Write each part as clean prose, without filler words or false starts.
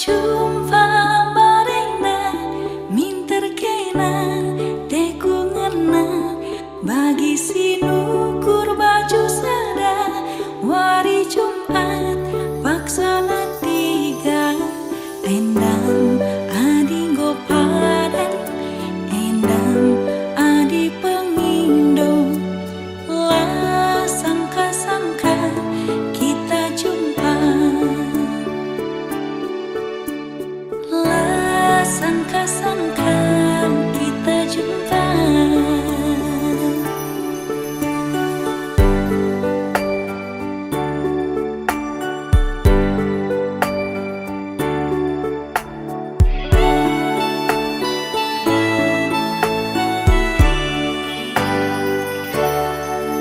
Jumpa barengna minter kena teku ngena bagi sinukur baju sada wari Jumat paksana tiga endam adi gopadan endam adi pengindo lah sangka-sangka kita jumpa. Sangka-sangka kita jumpa.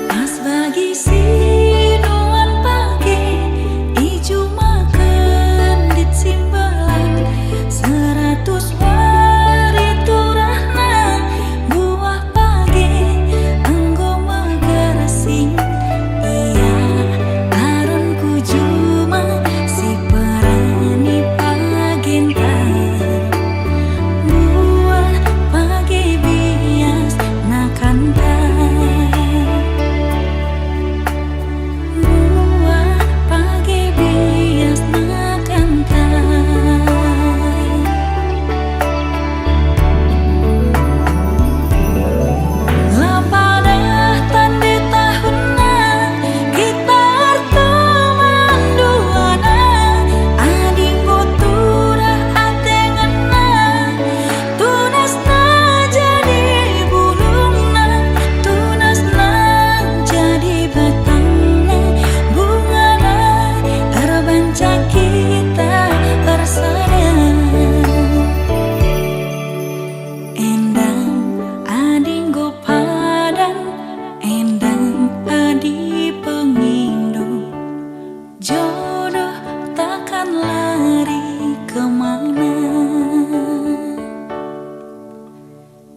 Pas bagi sinuan pagi ijo makan dit simbalan 100 wari turahna buah pagi anggo magarasing iya aron ku juma si perani pagenta buah pagi bias nakanta buah pagi bias nakanta. Jodoh takkan lari kemana.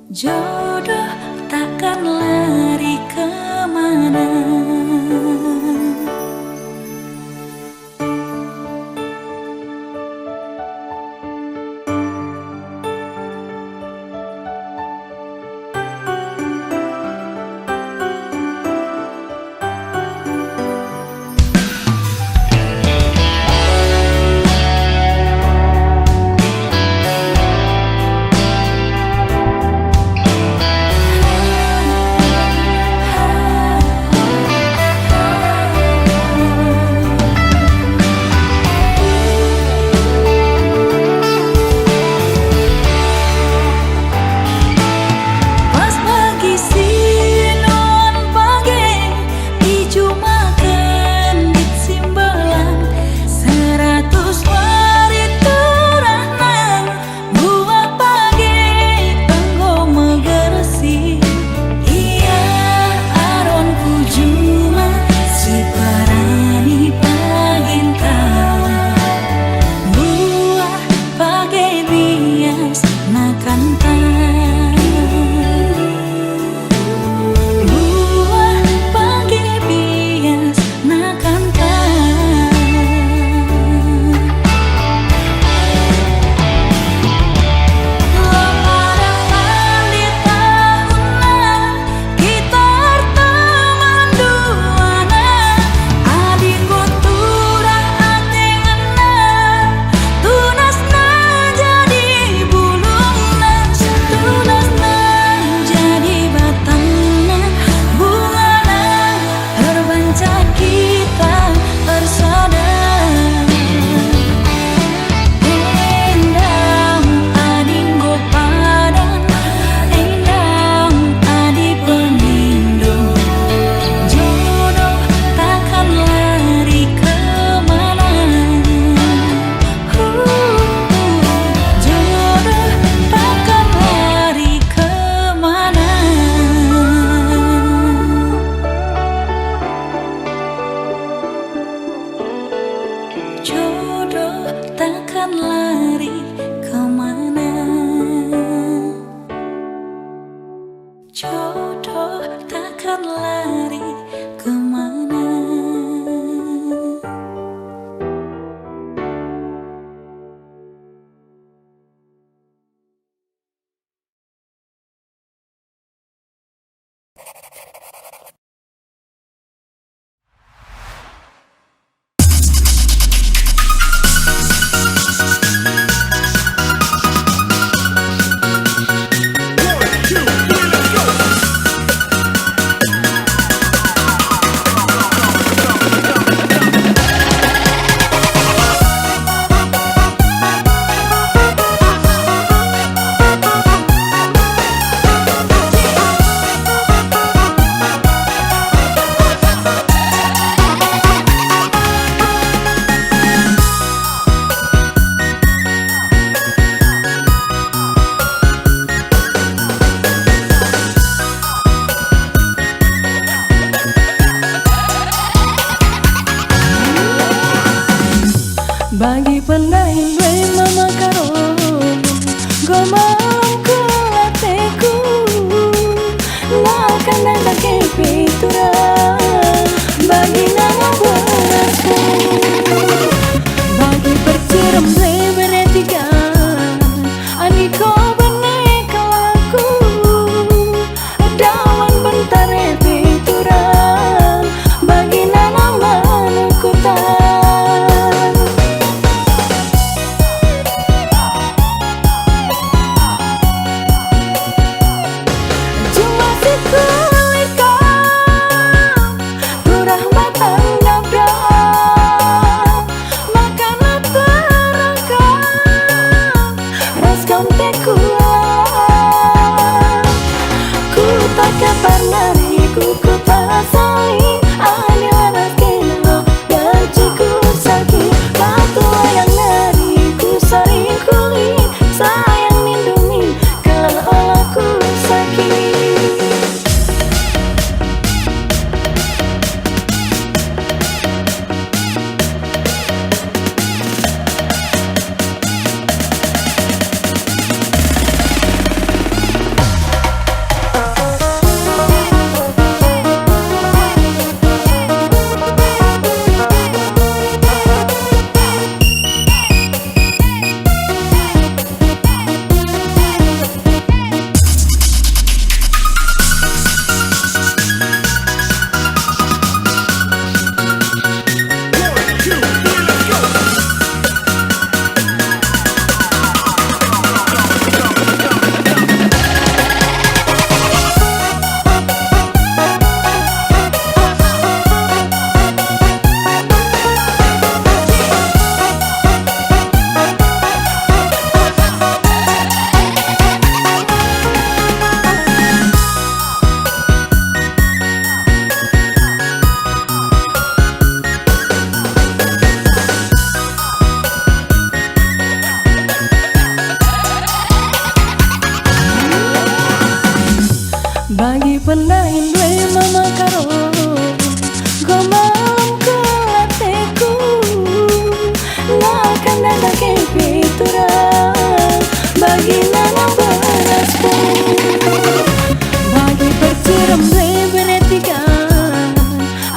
Jodoh takkan lari kemana. Jodoh takkan lari kemana. Jodoh takkan lari kemana. Bagi pendahin we mama karon gomang kelateku nakan dan bagi piturang bagi nama berasku bagi perciram we beretiga aniko benek laku dawan bentare piturang bagi nama manukutan bagi pendahin we mama karon gomang kelateku nakan dan bagi piturang bagi nama berasku bagi perciram we beretiga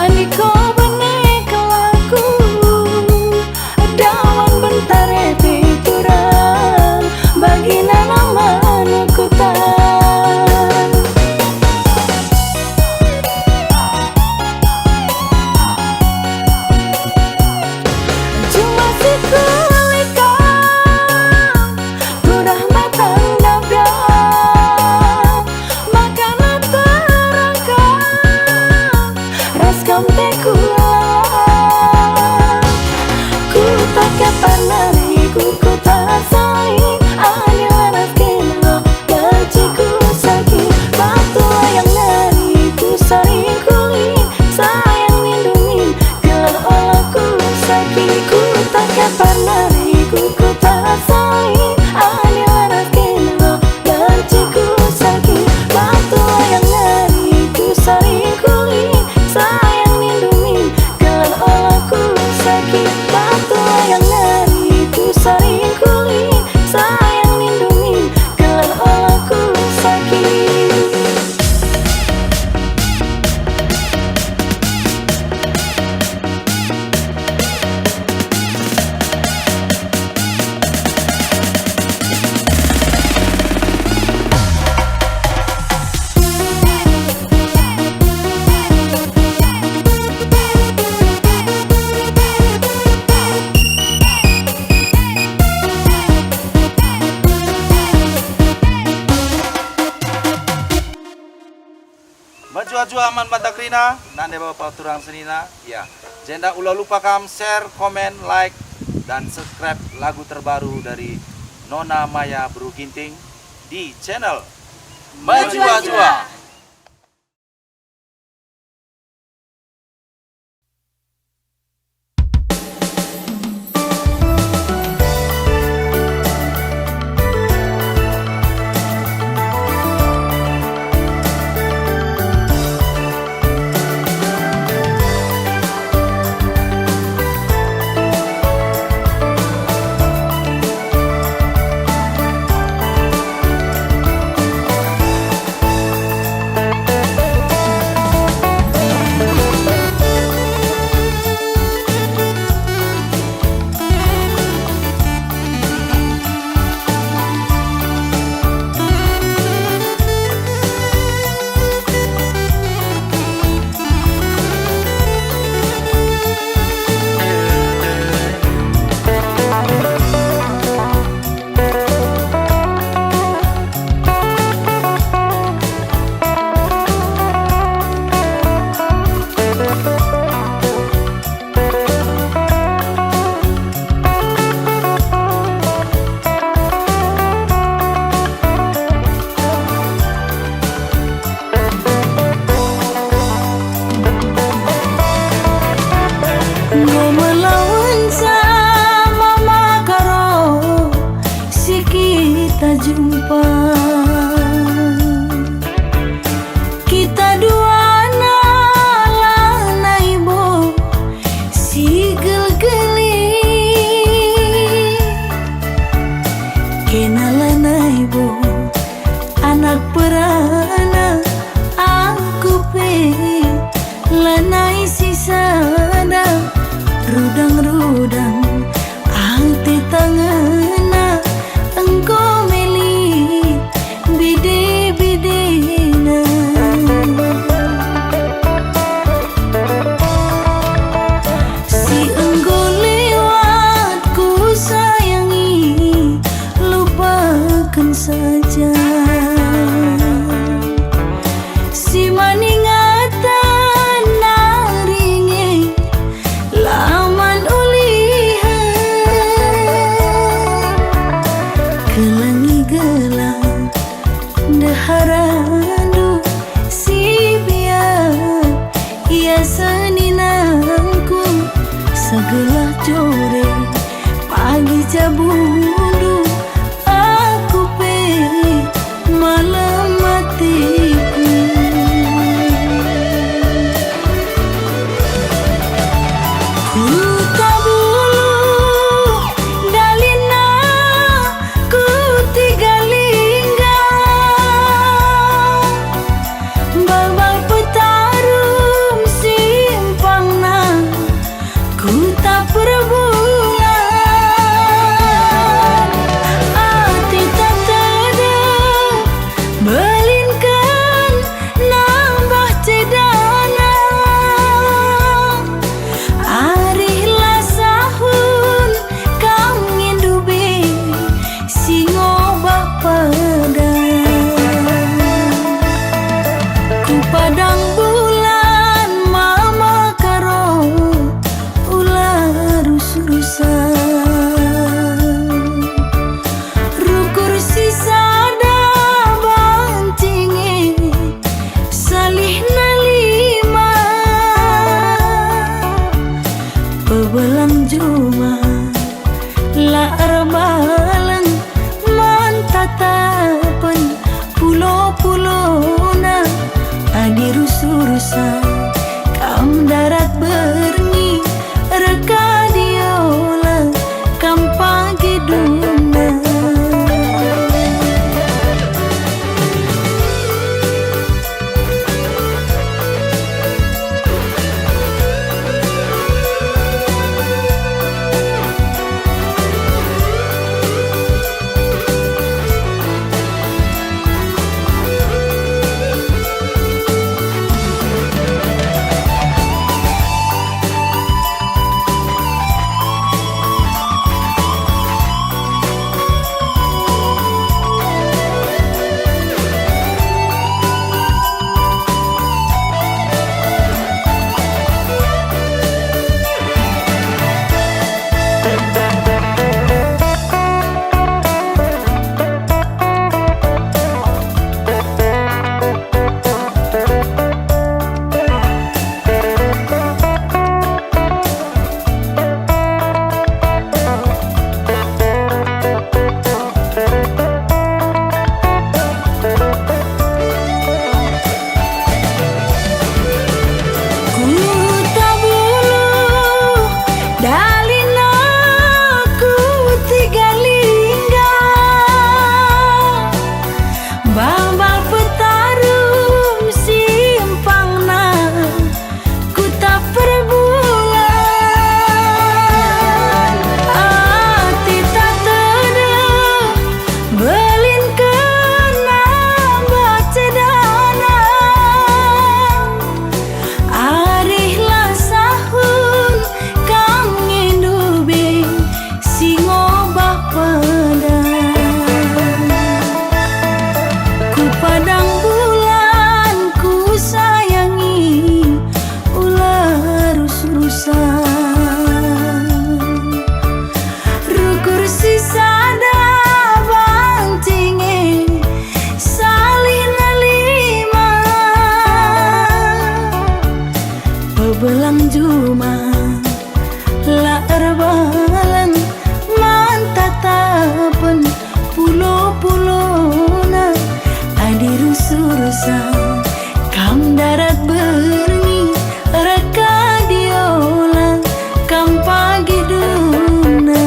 aniko benek laku dawan bentare piturang bagi nama manukutan Baju aman Bantakrina, nande bapak turang senina, ya. Jenda ulah lupa kam share, komen, like, dan subscribe lagu terbaru dari Nona Maya Bru Ginting di channel Maju. seninangku segelah jore pagi jabundu aku pe malam matiku ku tabulu dalina ku tigalingga babal petarum simpangna ku tak perbulan hati tak terang belinkan nambah cedana arihlah sahun kau ngindubi singo bapada ku padang bulan mama karo ular rusurusan rukur sisada bancingi salih nalima pebelang juma la arbalang mantatapan pulo-pulona adi rusurusan kam darat berni reka diola kam pagi duna belang juma la erbalang mantatapan pulo-pulona adi rusurusan kam darat berni reka diola kam pagi duna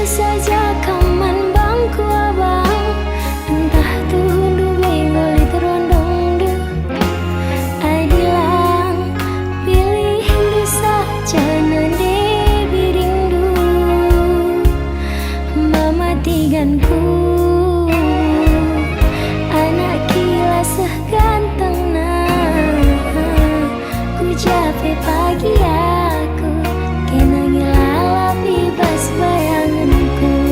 saja kaman bangku abang, entah tu hundu bengoli terondong du. Adilang pilih hindu saja nande birindu, mama tiganku anak kila seganteng nah, ku capek pagi aku kena ngilala bebas bayanganku.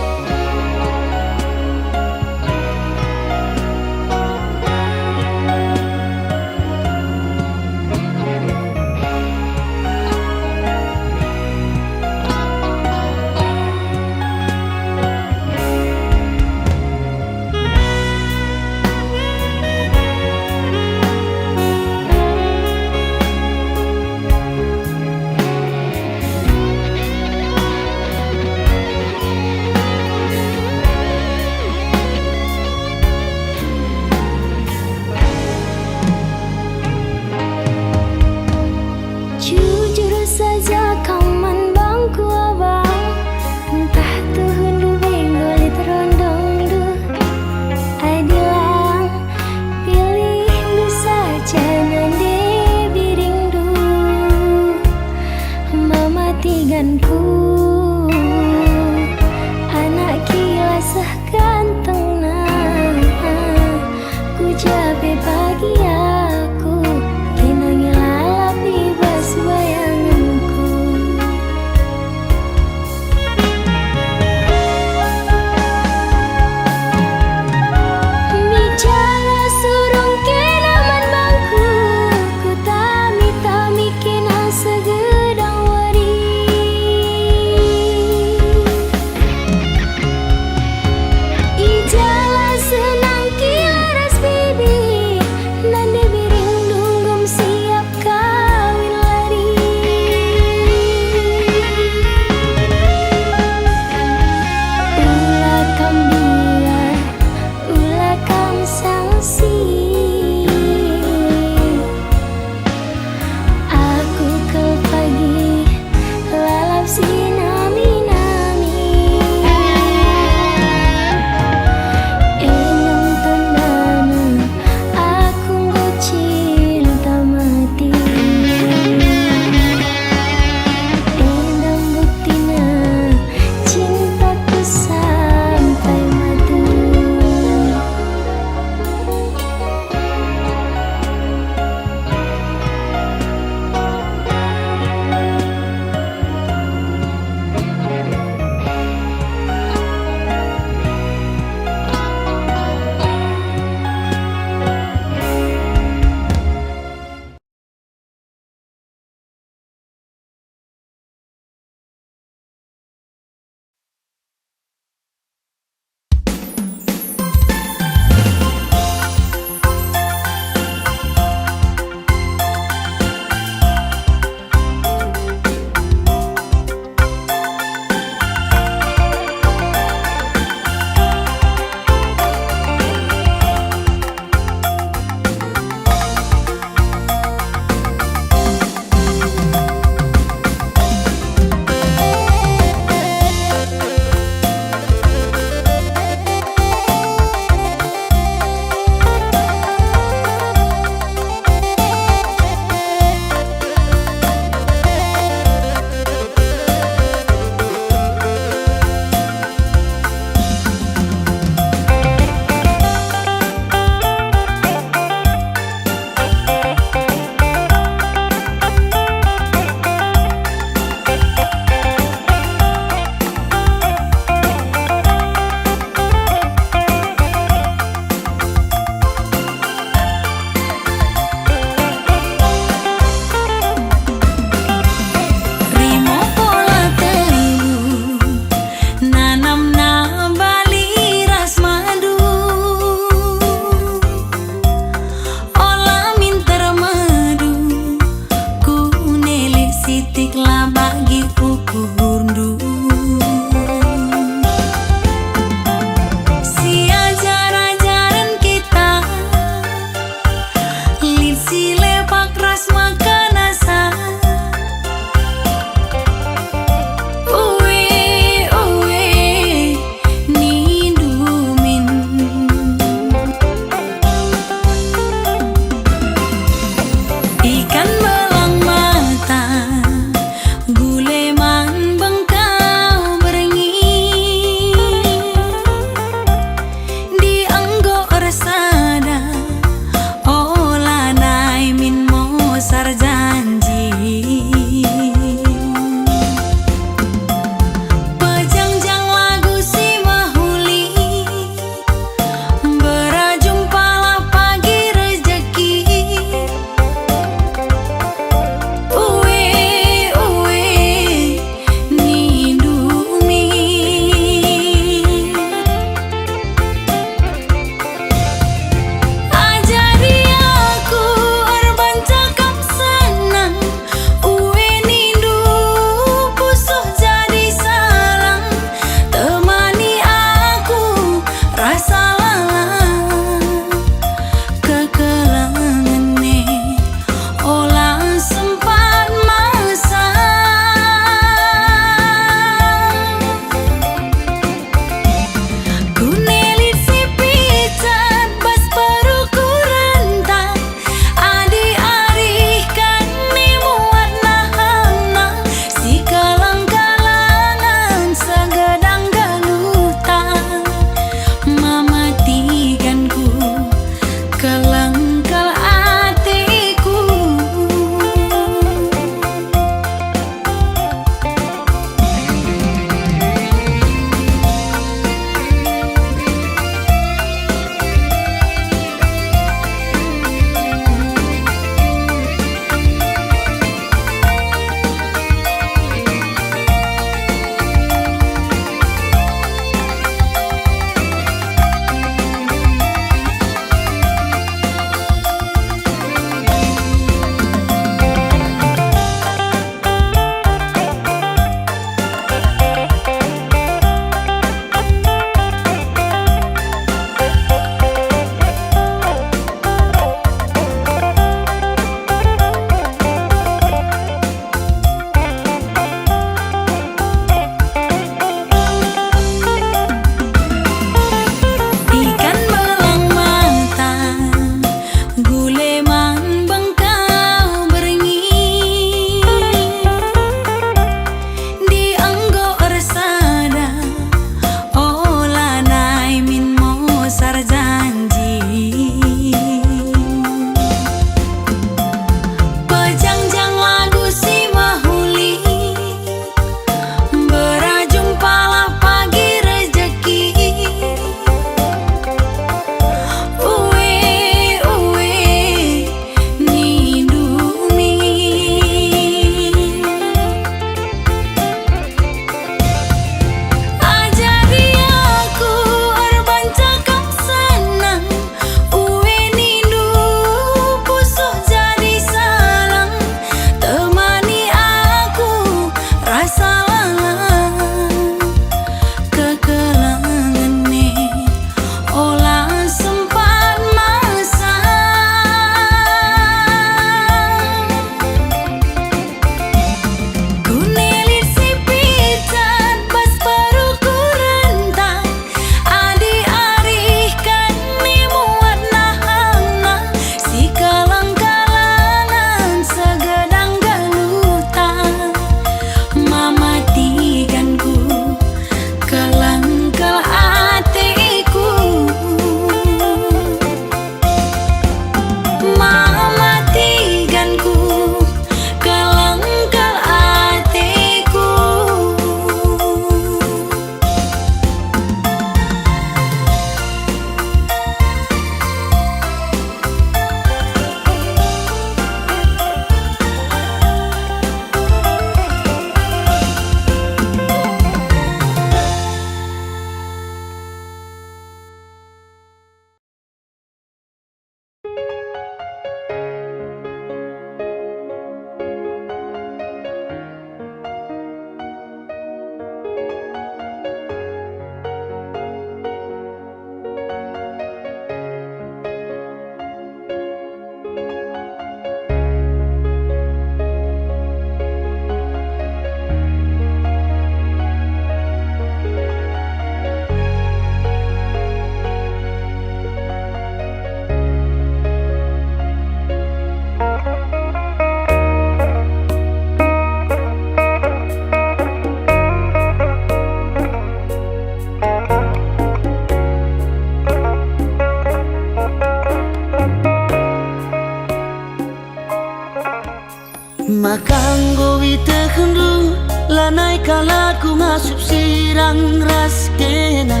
Makanggo witehendu lanai kalaku ngasup sirang ras kena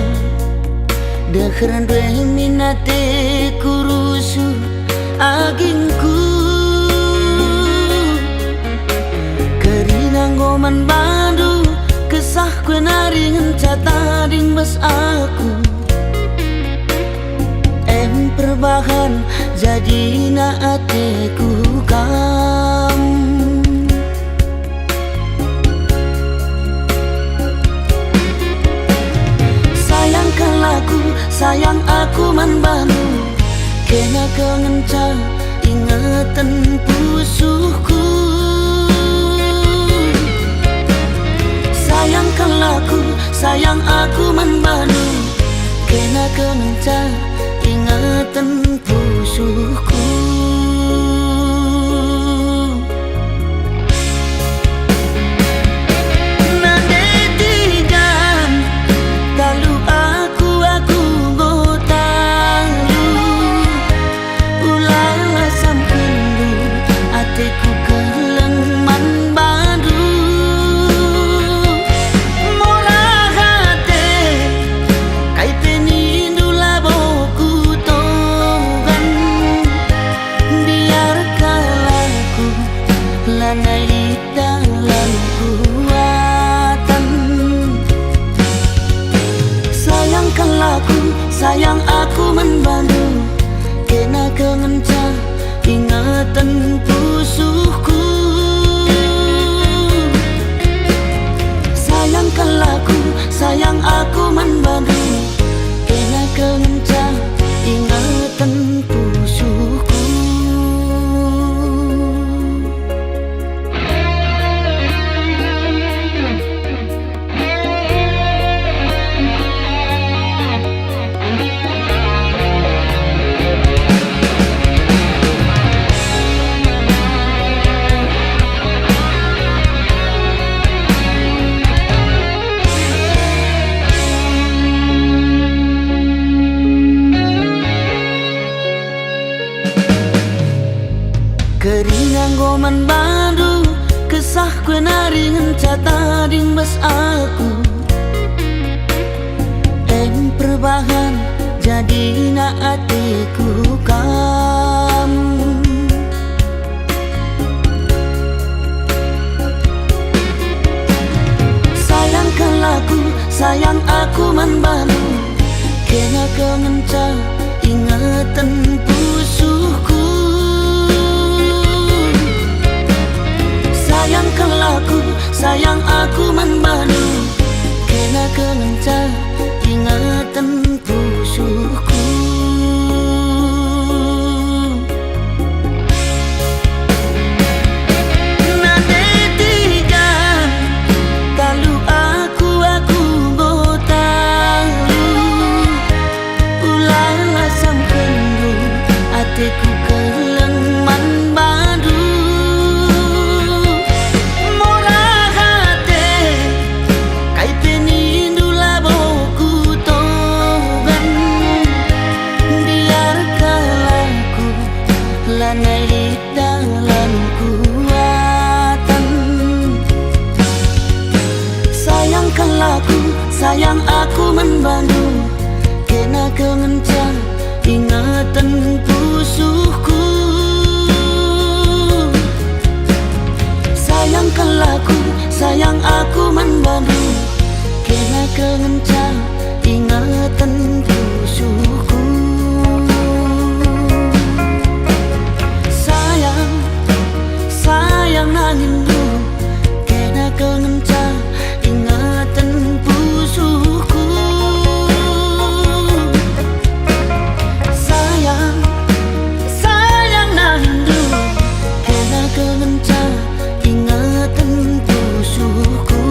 Dekheran dwe minate kurusu agingku Kerinang goman bandu kesah kue naringan catading bas aku Perbahan jadi na ateku kam Sayangkan laku, sayang aku man banu Kena kengenca ingatan pusuhku Sayangkan laku, sayang aku man banu Kena kengenca ingatan pusuhku Nandetigan talu aku gotalu Ulala sampendu ateku keleng man badu Mora hate kaiteni dula boku lanai dalam kuatan Sayangkan laku, sayang aku membantu Kena kengenca ingatan pusuhku Sayangkan laku, sayang aku membantu Kena kengenca ingatan pusuhku Kerinang goman bandu kesah kue naringan catading bas aku perbahan jadi na atiku kam Sayangkan laku, sayang aku man bandu Kena kengenca ingatan pusuhku Sayangkan laku, sayang aku man banu Kena kengenca ingatan pusuhku Nandetigan talu aku gotalu Ulala sampendu ateku keleng man badu Lanai dalam kuatan Sayangkan laku, sayang aku membantu Kena kengenca ingatan pusuhku Sayangkan laku, sayang aku membantu Kena kengenca ingatan pusuhku Sayang nangindu Kena kengenca ingatan pusuhku Sayang nangindu Kena kengenca ingatan pusuhku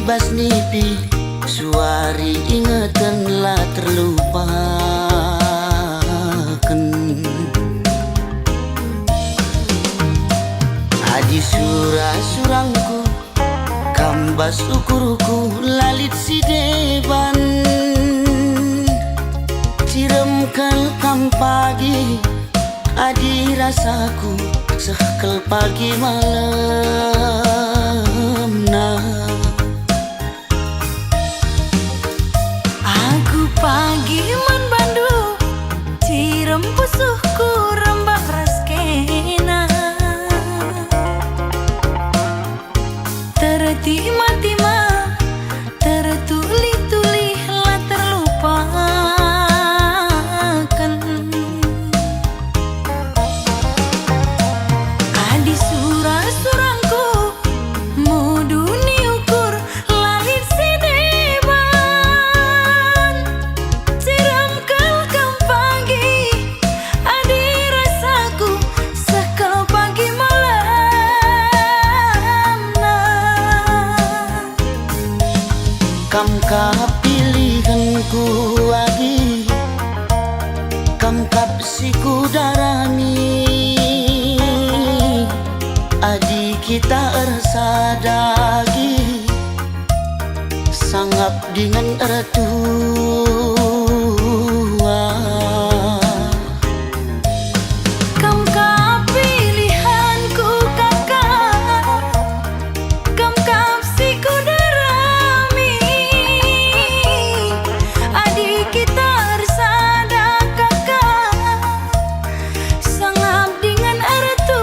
bas nipi suari ingatanlah terlupakan. Adi surah-surangku kambas ukurku lalit si deban. Ciremkal kam pagi adi rasaku sehkel pagi malam nah. Aku pagi man bandu cirem pusuhku rembak raskena tertima-tima tertuli-tuli lah terlupakan. Adi surah-surangku muduni ukur lalit si deban. Siram kalkam pagi adi rasaku sekal pagi malam nah. Kam kapilihanku agi kam kapsiku darami adi kita ersadagi sangap dengan ertua. Kam kapilihanku kakak, kam kapsiku darami adik kita ersada kakak sangap dengan ertua.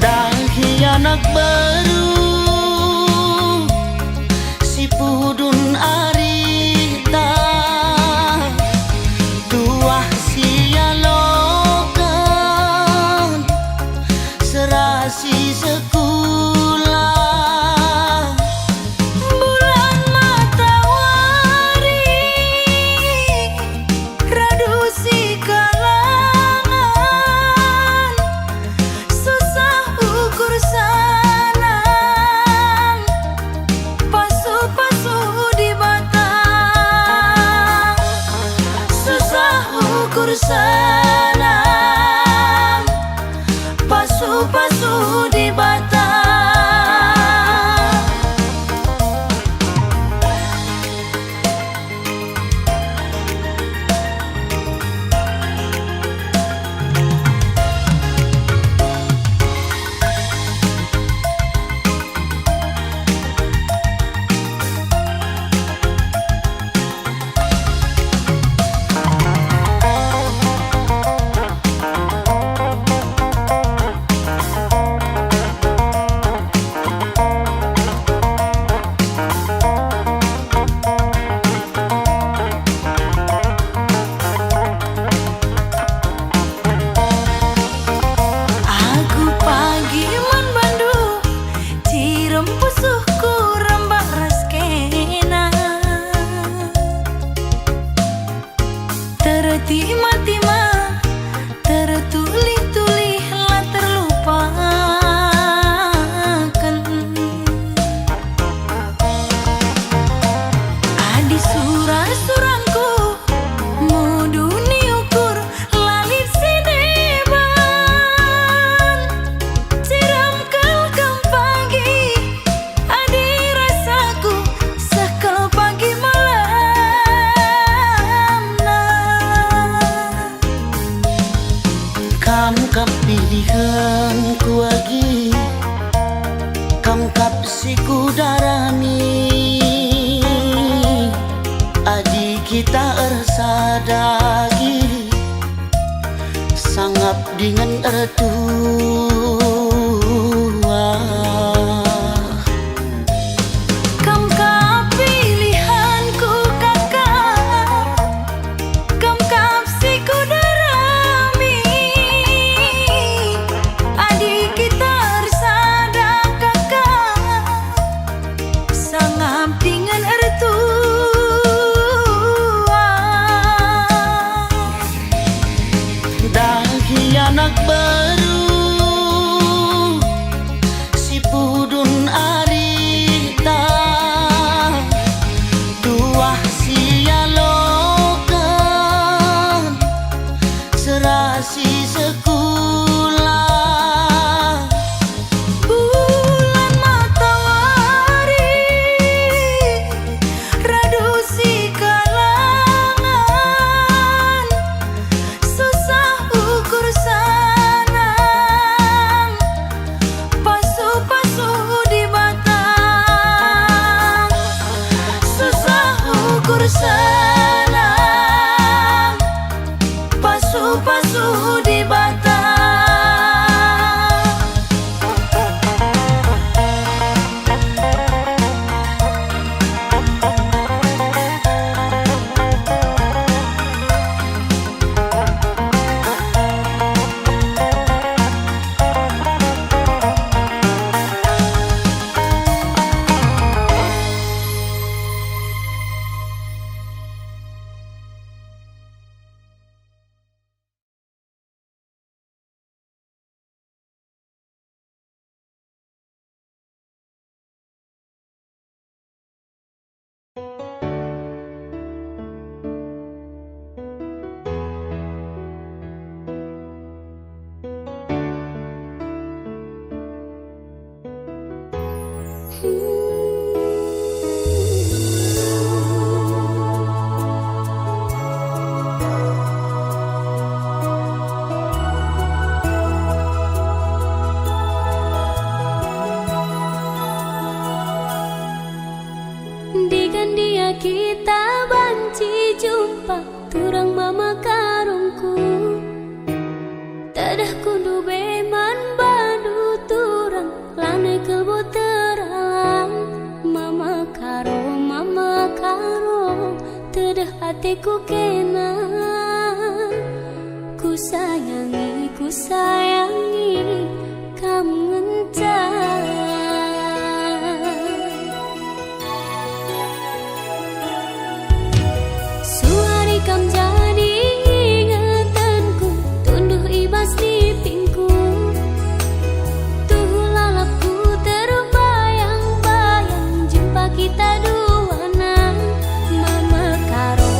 Dahi anak baru si pudun arita tuah sialokan serasi sekolah. Bulan matahari radu si kalangan susah ukur sanang pasu-pasu di batang susah ukur sanang pasu-pasu di batang. Aku pagi man bandu cirem pusuhku rembak raskena tertima-tima tertuli-tuli lah terlupakan. Adi surah-surangku muduni ukur lalit si deban. Siram kalkam pagi adi rasaku sekal pagi malam nah. Kam kapilihanku agi kam kapsiku darami adi kita ersadagi sangap dengan ertua. Kam kapilihanku kakak, kam kapsiku darami adik kita ersada kakak sangap dengan ertua. Dahi anak baru pasu di bata. Dengan dia kita banci jumpa turang mama karungku. Tadah kundu beman badu turang lane kelbo teralang. Mama karo tadah hatiku kena. Ku sayangi kamu ngencan. Kam jadi ingatanku, tunduh ibas di pingku. Tuh lalapku terbayang-bayang jumpa kita dua nang. Mama karo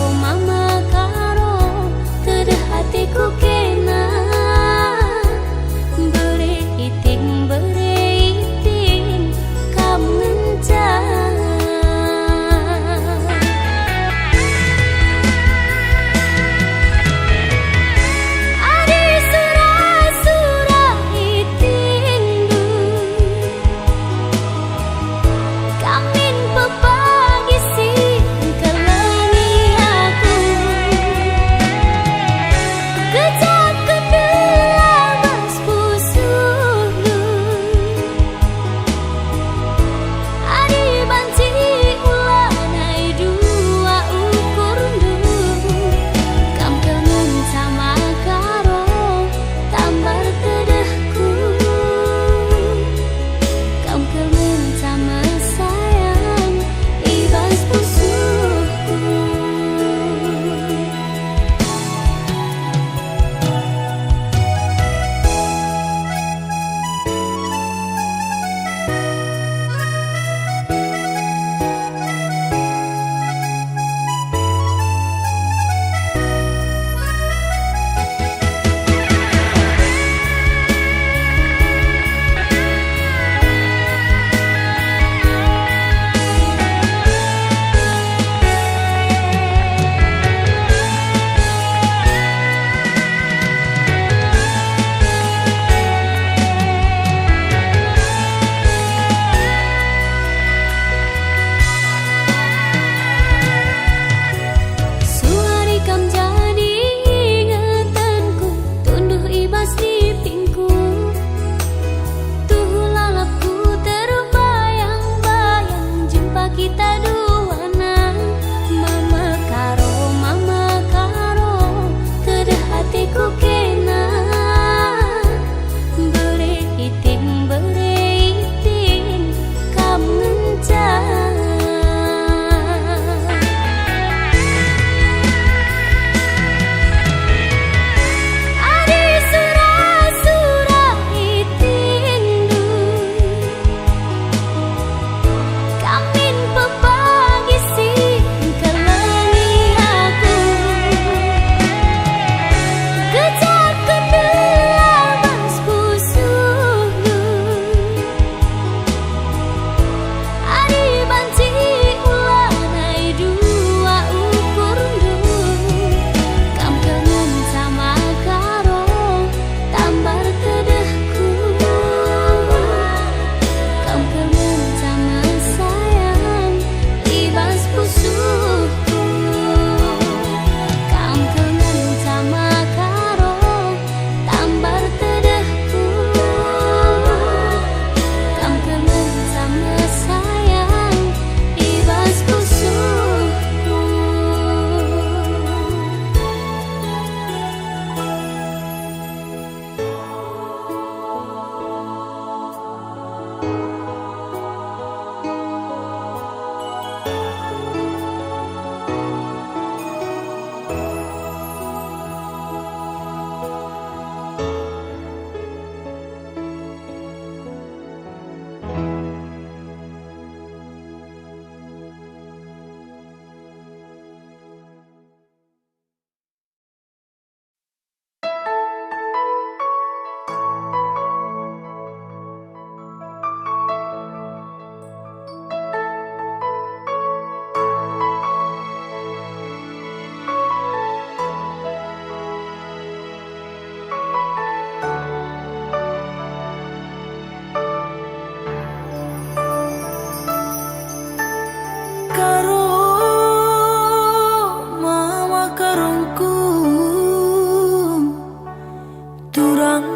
kurang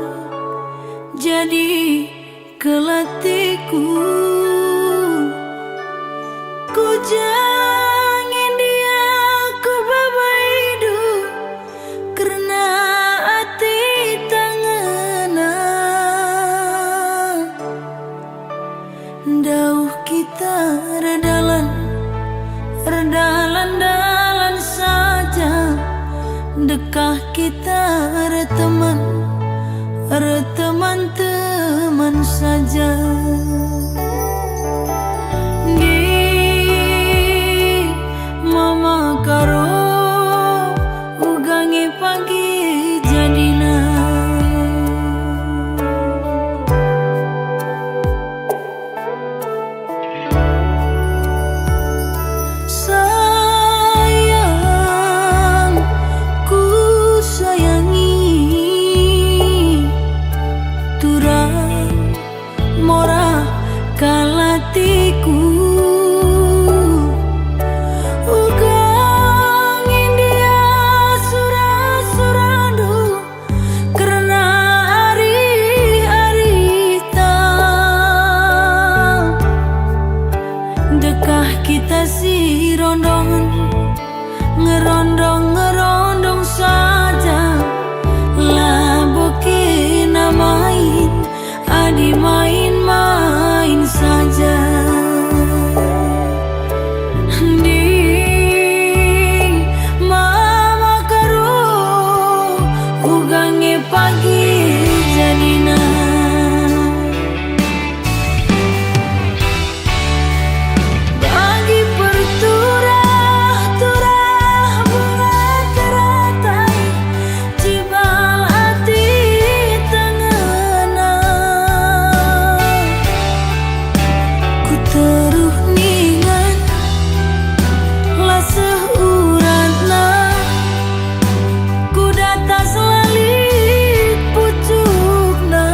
jadi kelatiku. Ku jangan dia ku babaidu karena hati tangena. Dauh kita redalan saja, dekah kita teman saja. Di mama karo ugangi pagi jadina. Sayang ku sayangi turang mora kalatiku. Ugangin dia surah-suradu karena hari-hari dekah kita si rondongan ngerondong saja. Lah bukin main adi main saja. Di mama karo ugangi pagi jadina. Bagi perturah bunga teratai cibal hati tengena. Ku teruh ningan lah seuratna, ku data selalit pucukna.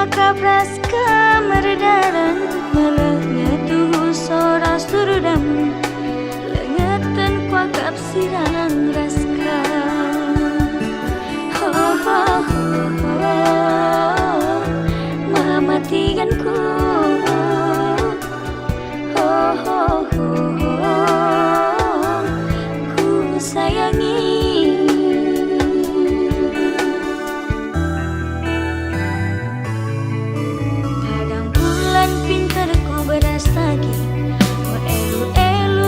kuakap raska meredaran malahnya tuh soras turudam lengetan kuakap sirang raska ho ho ho mamatiganku ho ho ho ku sayangi. Kadang bulan pintarku beras lagi, elu-elu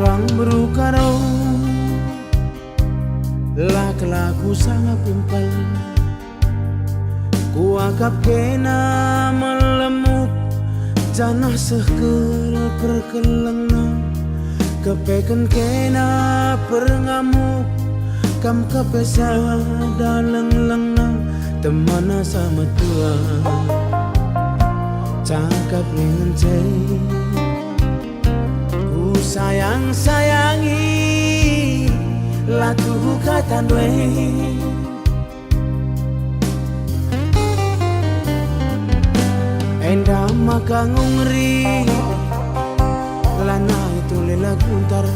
kurang berukaro laku sangat pimpal ku akap kena melemuk janah sekel perkelengna kepeken kena perngamuk kam kepesa daleng-lengna temana sama tua cakap dengan cai ku sayang-sayangi latu kata dwe enda maka ngungri lana itu lela kuntar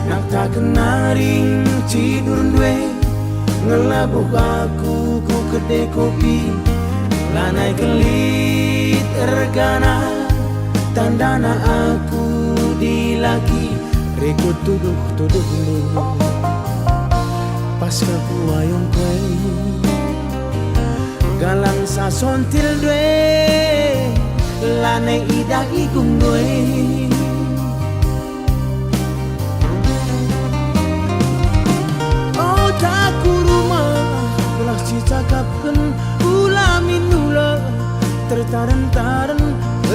nak tak kenaring tidur dwe ngelabuh aku ku kedai kopi lanai kelit ergana tandana aku dilagi rekut tuduh lu pas aku ayong kue galang sasontil dwe lanai idak igung dwe oh taku rumah belah cicakapkan ulamin nula tertaren-taren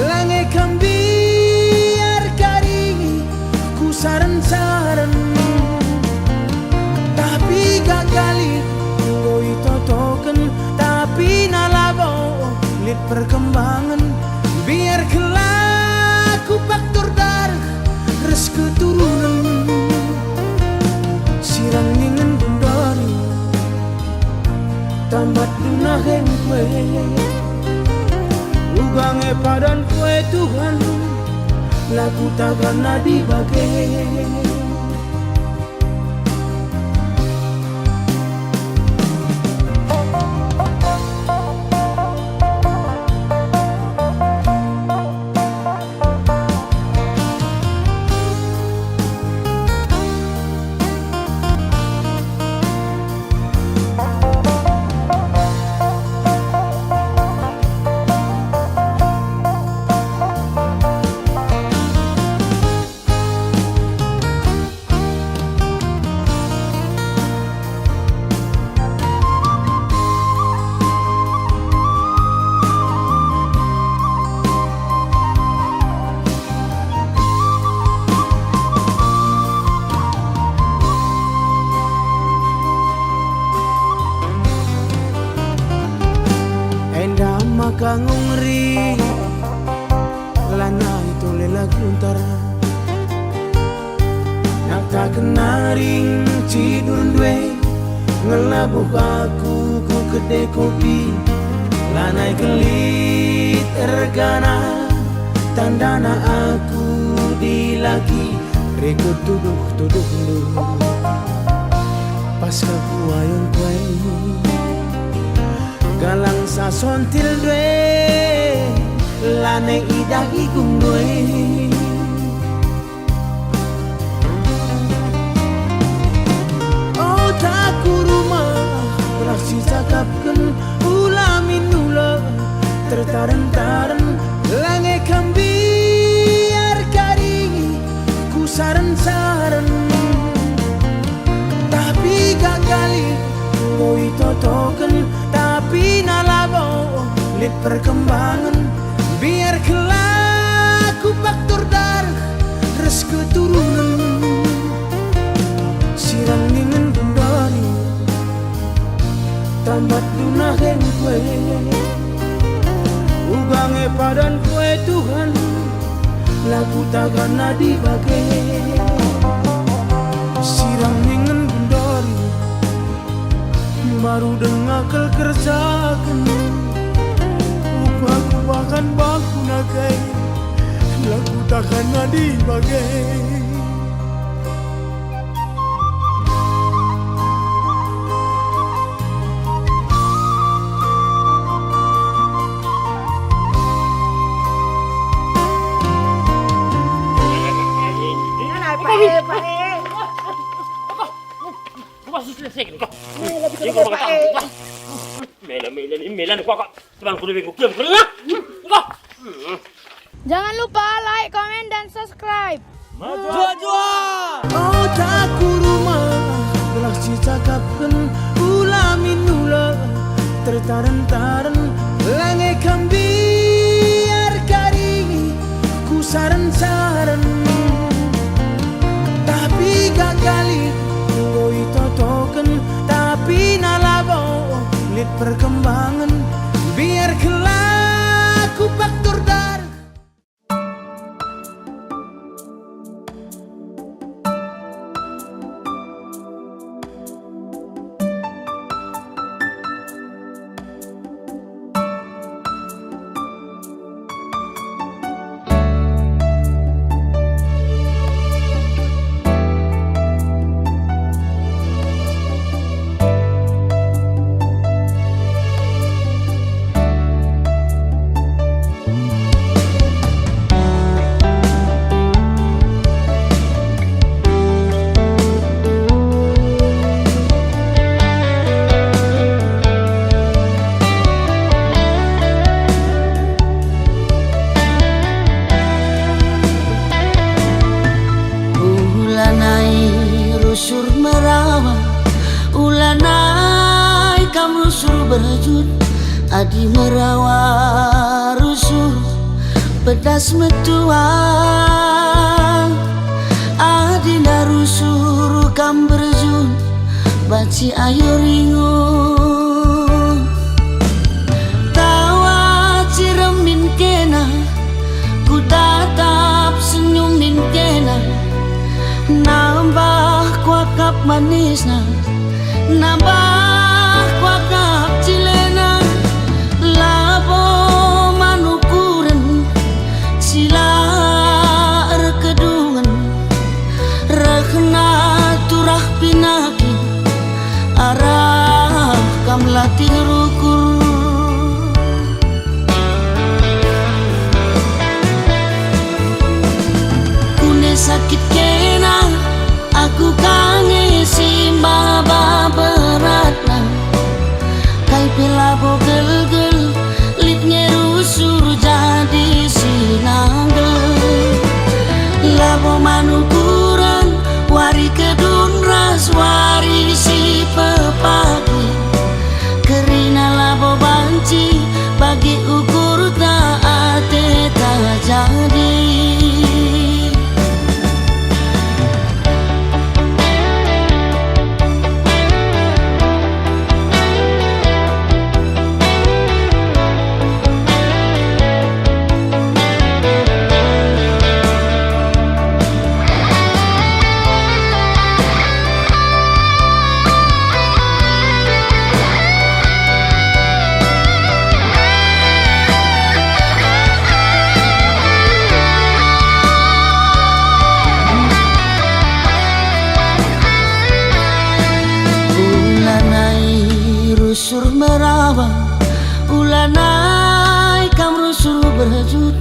langai kambiar kari ku saran-saran tapi gak kali ngoi totoken tapi nalabo lit perkembangan biar kelaku faktor darah res keturunan sirang ingin bundari tambat dunahen kue ugange padan kue Tuhan laku takkan nadi bagai kangungri lana itu lela guntar nak tak kenaring tidur dwe ngelabuh aku ku kedai kopi lanai kelit ergana tandana aku dilagi rekut tuduh lu pas aku ayong kue galang sasontil dwe lane idak igung dwe oh taku rumah belah cicakapkan ulamin nula tertaren-taren lange kambiar kari ku saran-saran tapi gak kali ngoi totoken tapi nalabo lit perkembangan biar kelaku faktor darah res keturunan sirang ingin bundari tamat dunahen kue ugange padan kue Tuhan laku takkan nadi bagai sirang ingin bundari baru dengar kerjakan aku akan bangku nagai laku takkan nadi bagai Jangan lupa like, komen, dan subscribe. subscribe. Oh taku rumah telah cicakapkan ulamin ula tertaran-taran lange kambiar kari ku saran-saran tapi gagali ngoi totoken tapi nalabo lit perkembangan biar kelak ku faktor dar. Ulanai kam rusur berjut adi merawa rusur pedas metuang adi narusur kam berjun baci ayo ringun tawa ciremin kena ku tatap senyumin kena nambah kuakap manisna nambah kuakap cilena labo manukuren sila erkedungan rekna turah pinaki arah kam latih rukur kune sakit kena aku kangen simba beratna kai pelabo gel-gel litnya rusur jadi sinanggel labo manukuran wari kedun ras wari si pepagi kerina labo banci bagi ukur tak jadi. Rusur merawa ulanai kam rusur berjut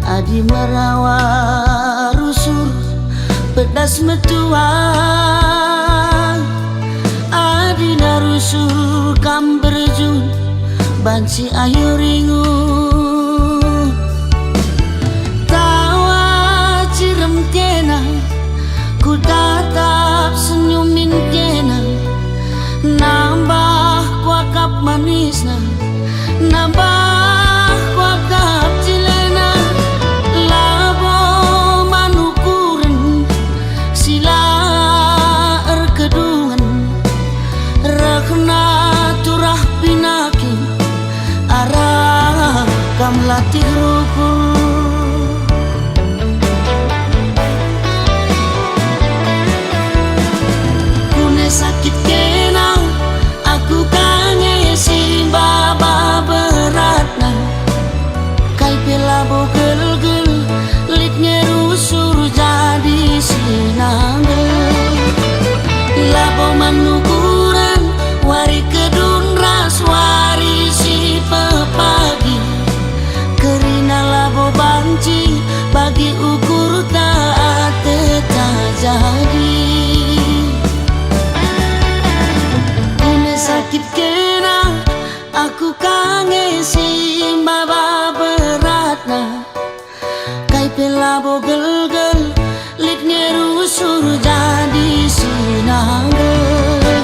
adi merawa rusur pedas metuang adi narusur kam berjut banci ayo ringun tawa cirem kena ku tatap senyumin kena nambah kuakap manisna nambah kuakap cilena labo manukuren sila erkedungan rekna turah pinaki arah kam latih rukur kune sakit kena aku kangen simba beratna kai pelabo gel-gel litnya rusur jadi sinanggel labo manukuran wari kedun ras wari si pepagi kerina labo banci bagi ukur tak jadi. Sakit kena aku kangen simba beratna kai pelabo gel gel lit ngeru suruh jadi sinangel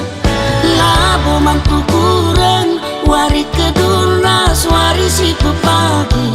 labo mantu kurang wari kedurnas wari si pepagi